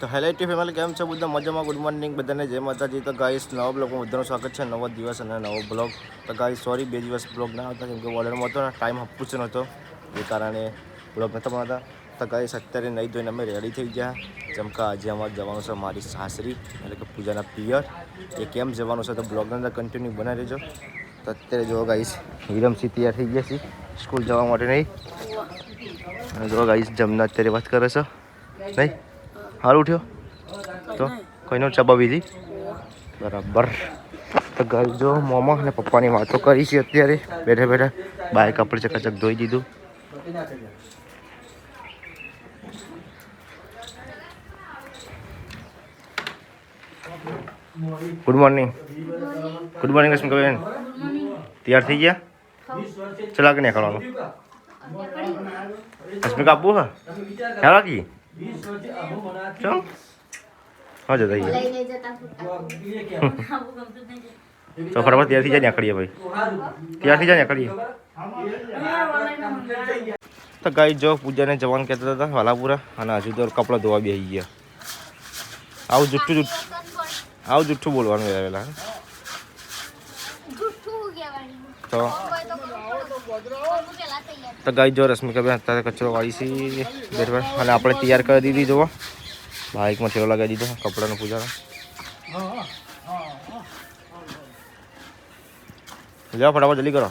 તો hello family કેમ છે બધા મજામાં? ગુડ મોર્નિંગ બધાને, જય માતાજી. તો ગાઈસ નવા બ્લોગમાં બધાનું સ્વાગત છે. નવો દિવસ અને નવો બ્લોગ. તો ગાઈસ સોરી 2 દિવસ બ્લોગ ના હતા કેમ કે વોર્ડરમાં હતો ને, ટાઈમ આપવું જ નહોતો, એ કારણે બ્લોગ નહોતા બનાવતા. તો ગાઈસ અત્યારે નહીં ધોઈને અમે રેડી થઈ ગયા, જેમ કે આજે અમારે જવાનું છે મારી સાસરી એટલે કે પૂજાના પિયર. એ કેમ જવાનું છે તો બ્લોગની અંદર કન્ટિન્યુ બનાવી દેજો. તો અત્યારે જો ગાઈસ હિરમસિંહ તૈયાર થઈ ગયા છે સ્કૂલ જવા માટે. નહીં અને જો ગાઈસ જમના અત્યારે વાત કરે છે નહીં. હાલ ઉઠ્યો તો કોઈનો ચબાવી હતી બરાબર. તો ઘર જો મોમા અને પપ્પાની વાતો કરી છે અત્યારે બેઠા બેઠા. બાઈક આપણે ચકાચક ધોઈ દીધું. Good morning. Good morning રશ્મિકાબેન. તૈયાર થઈ ગયા? ચલા કે નહીં ખાવાનું? રશ્મિકા આપવું હા ખ્યાલ રાખી ચમ હા જતા તો ફટાફટ તૈયાર થઈ જાય ને આખડીએ ભાઈ. તૈયાર થઈ જાય ને આખડીએ. તો ગાઈ જો પૂજાને જવાનું કહેતા હતા વાલાપુરા, અને હજુ તો કપડાં ધોવા બેસી ગયા. આવું જુઠ્ઠું બોલવાનું વહેલા તો ગાઈ જો રશ્મિકાબેન અત્યારે કચરો વાળી છે અને આપણે તૈયાર કરી દીધી. જોવો બાઇકમાં થેલો લગાવી દીધો કપડાનો પૂજાનો. જાઓ ફટાફટ જલ્દી કરો,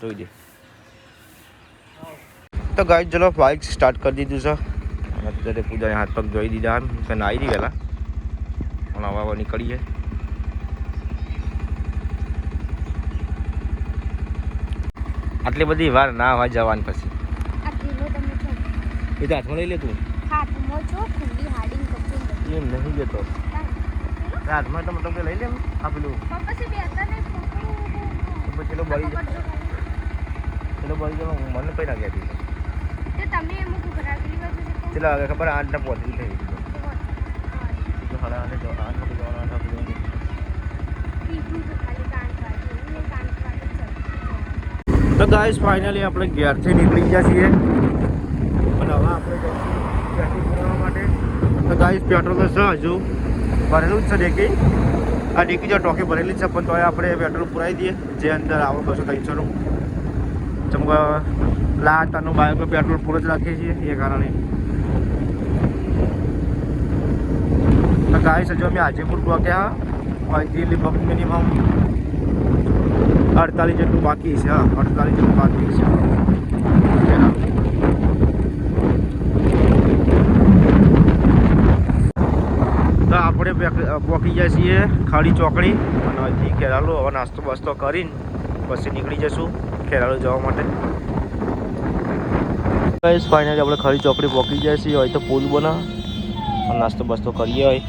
જોઈ દે. તો ગાઈ ચલો બાઇક સ્ટાર્ટ કરી દીધું છે અને અત્યારે પૂજાને હાથ પગ ધોઈ દીધા કે નાહી દી વહેલા અને હવે નીકળીએ. આટલી બધી વાર ના હોય જવાની પછી એ તો હાથમાં લઈ લે તું. એમ નહીં જતો હાથમાં તો મતલબ લઈ લે આ પેલું પેલો બળી જાય મને કઈ ના ગયા ચલો હવે ખબર 8 પહોંચી થઈ તો ગાઈસ ફાઇનલી આપણે ઘેરથી નીકળી ગયા છીએ અને હવે આપણે પેટ્રોલ પુરાવવા માટે. તો ગાઈસ પેટ્રોલ તો છે હજુ ભરેલું જ છે ડેકી. આ ડેકી જો ટોકી ભરેલી જ છે પણ તો આપણે પેટ્રોલ પુરાવી દઈએ જે અંદર આવો 200-300નું. ચમકા લાતાનું બાઇકમાં પેટ્રોલ પૂરો જ રાખીએ છીએ એ કારણે. તો ગાઈસ હજુ અમે હાજીપુર પહોંચ્યા અહીંથી લગભગ મિનિમમ 48 જેટલું બાકી છે. 48 જેટલું બાકી છે. તો આપણે પહોંચી જાય છીએ ખાડી ચોકડી અને અહીંથી ખેરાલુ. હવે નાસ્તો બાસ્તો કરીને પછી નીકળી જશું ખેરાલુ જવા માટે. ફાઇનલી આપણે ખાડી ચોકડી પહોંચી જાય છીએ. હોય તો પુલ બના નાસ્તો બાસ્તો કરીએ. હોય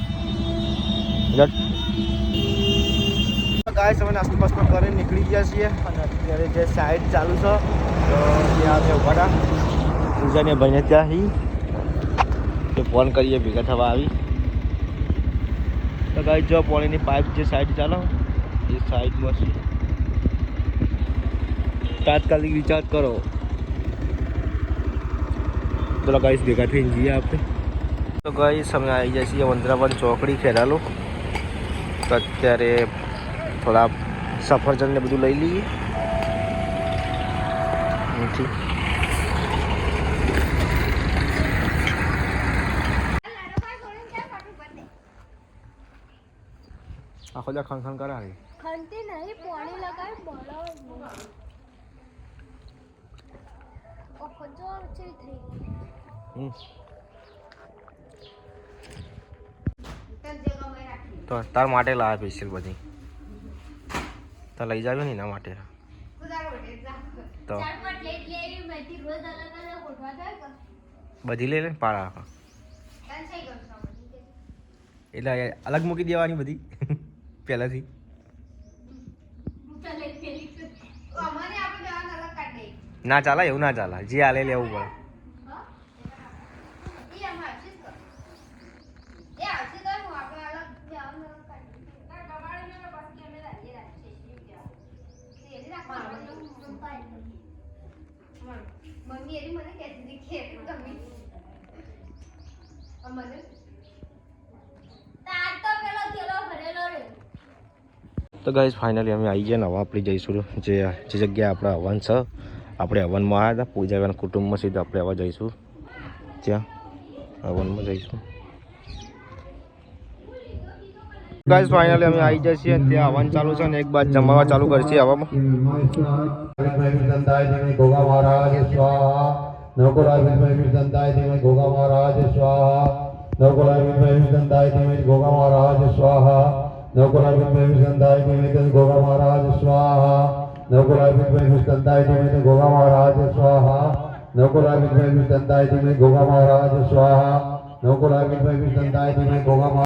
ગાઈસ અમે નાસ્તો બાસ્તો કરીને નીકળી ગયા છીએ અને અત્યારે જે સાઈડ ચાલુ છે તો ત્યાં અમે ઉભા હતા પૂજાને ભાઈને ત્યાં તો ફોન કરીએ ભેગા થવા આવી. તો ગાઈસ જો પાણીની પાઇપ જે સાઈડ ચાલો એ સાઈડમાં છે. તાત્કાલિક રિચાર્જ કરો. ચલો ગાઈસ ભેગા થઈને જઈએ આપણે. તો ગાઈસ અમે આવી જાય છીએ વંદરાવન ચોકડી ખેરાલુ. તો અત્યારે થોડા સફરજન ને બધું લઈ લઈએ. આખો જા ખન કરાવે ખનતી નહીં પાણી લગાય બોલાવ ઓખો જો ચઈ થઈ. તો તાર માટે લાવ્યા સ્પેશિયલ બધી તો લઈ જાવ ને એના માટે. તો બધી લઈ લે પાડા આખા એટલે અલગ મૂકી દેવાની બધી પહેલાથી. ના ચાલે એવું ના ચાલે જે હાલે લેવું પડે. મમ્મી એની મને કહેતી હતી કે તમે તો ગાઈસ ફાઇનલી અમે આવી ગયા ને હવે આપણે જઈશું જે જગ્યાએ આપણે હવન છે આપણે હવનમાં આવ્યા હતા પૂજા કુટુંબમાં સીધા આપણે હવે જઈશું ત્યાં હવનમાં જઈશું ગાઈસ ફાઇનલી અમે આવી જઈએ છીએ ત્યાં હવન ચાલુ છે ને એક બાદ જમવા ચાલુ કરશે હવામાં गोगा महाराज स्वाहा नवकुलाय विद्महे विष्णुदंताय धीमहि गोगा महाराज स्वाहा नवकुलाय विद्महे विष्णुदंताय धीमहि गोगा महाराज स्वाहा नवकुलाय विद्महे विष्णुदंताय धीमहि गोगा महाराज स्वाहा नवकुलाय विद्महे विष्णुदंताय धीमहि गोगा महाराज स्वाहा नवकुलाय विद्महे विष्णुदंताय धीमहि गोगा महाराज स्वाहा नवकुलाय विद्महे विष्णुदंताय धीमहि गोगा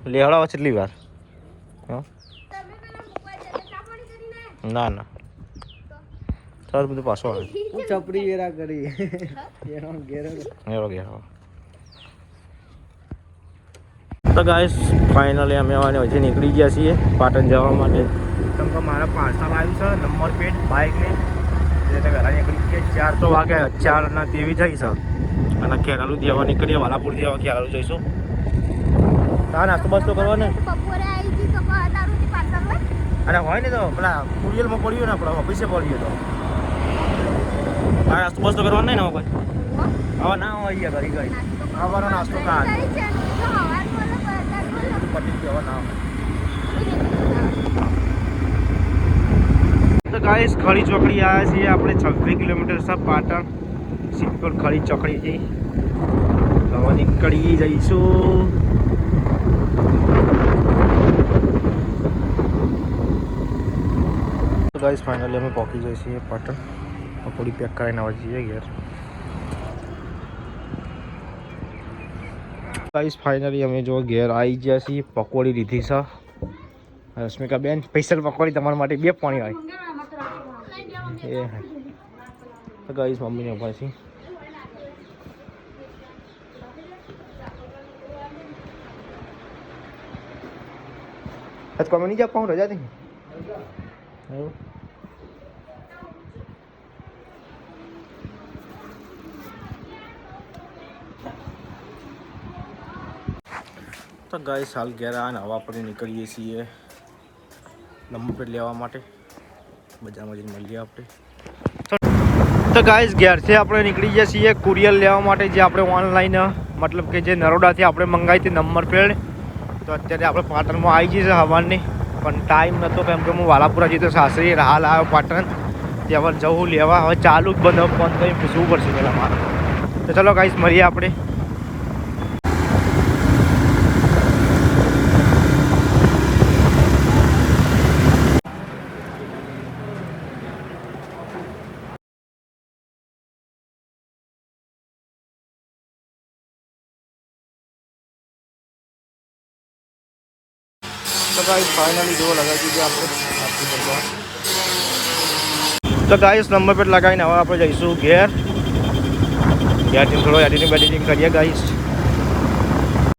લેવડાવો કેટલી વાર ના ના સર બધું પાછો આવે ચપડી વેરા કરી તો ગાઈસ ફાઇનલી અમે હજી નીકળી ગયા છીએ પાટણ જવા માટે કેમ કે મારા પાર્સલ આવ્યું છે નંબર પ્લેટ બાઇકની એટલે વહેલા નીકળી ગયા 4 તો વાગે 4 તેવી જઈ છે અને કેરાલુ દેવા નીકળીએ વાલાપુર દેવા કેરાલુ જઈશું હા નાસ્તો બસ્તો કરવો ને અરે હોય ને તો પેલા કુરિયરમાં પડ્યું ને આપણે ઓફિસે પડ્યું તો હા નાસ્તો બસ્તો કરવાનો નહીં ને હવે હવે ના હોય ઘરી ગઈ હવાનો નાસ્તો કા પટી ગયો ના તો ગાઈસ ખડી ચોકડી આવ્યા છીએ આપણે 26 કિલોમીટર છે પાટણ સિમ્પલ ખડી ચોકડી છે હવે નીકળી જઈશું ગાઈસ ફાઇનલી અમે પહોંચી જઈએ છીએ પાટણ પકોડી પેક કરીને આવવા જઈએ ઘેર ગાઈસ ફાઇનલી અમે જો ઘેર આવી ગયા છીએ પકોડી લીધી છે રશ્મિકા બેન સ્પેશિયલ પકોડી તમારા માટે 2 પાણી આવી એ તો ગાઈસ મમ્મીને ઉભા છે આજ કોમે નહીં જા પાઉં રજા દે તો ગાઈસ હાલ ઘેર આવે ને હવે આપણે નીકળીએ છીએ નંબર પ્લેટ લેવા માટે બજારમાં જઈને મળીએ આપણે તો ગાઈસ ઘેરથી આપણે નીકળી જઈએ છીએ કુરિયર લેવા માટે જે આપણે ઓનલાઈન મતલબ કે જે નરોડાથી આપણે મંગાવી હતી નંબર પ્લેટ તો અત્યારે આપણે પાટણમાં આવી જઈએ હવારની પણ ટાઈમ નહોતો કેમ કે હું વાલાપુરા જતો સાસરી હાલ આવ્યો પાટણ ત્યાં જવું લેવા હવે ચાલુ જ બંધ કરી પૂછવું પડશે પહેલાં મારે તો ચલો ગાઈસ મળીએ આપણે तो गाइस फाइनली जो लगा दीजिए आपको तो गाइस नंबर प्लेट लगाई હવે આપણે જઈશું ઘેર થोड़ा एडिटिंग करिए गाइस